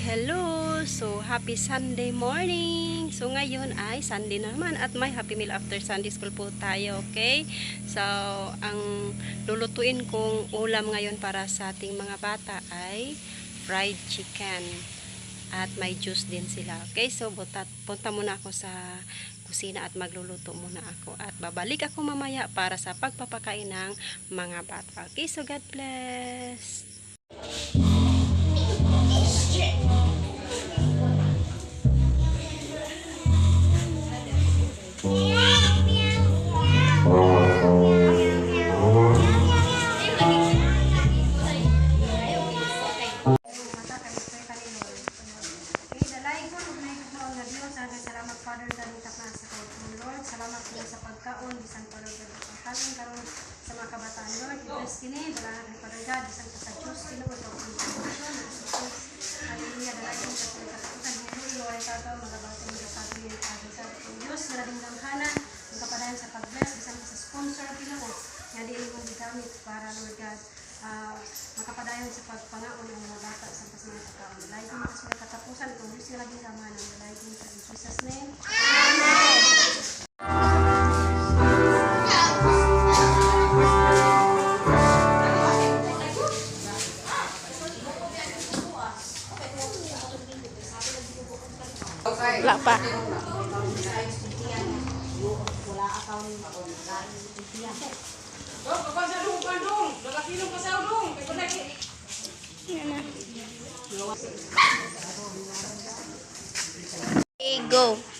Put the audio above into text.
Hello! So, happy Sunday morning! So, ngayon ay Sunday na naman at may Happy Meal after Sunday School po tayo, okay? So, ang lulutuin kong ulam ngayon para sa ating mga bata ay fried chicken. At may juice din sila, okay? So, punta muna ako sa kusina at magluluto muna ako. At babalik ako mamaya para sa pagpapakain ng mga bata. Okay? So, God bless! Father, dalitak na sa kayo, Lord. Salamat po sa pagkaon, bisan pa Lord, pagkain karon sa mga kabataan, Lord. I-bless kini, dalahan ng Father God, bisan ka sa Diyos, Lord. Hallelujah, dalahan po sa katapusan. Hallelujah, ay tataw, magabasa mo sa pagkain, Father God. Diyos, maraming gamhanan, ang kapadayan sa pag-bless, bisan sa sponsor, Pinoy. Nga di mo gigamit para, Lord God, makapadayon sa pagpangaon ng mga bata sa mga kataon. Dalahan po sa katapusan, kung Diyos nga laging gamhanan, dalahan po sa Jesus' name. Wala pa. Okay, go.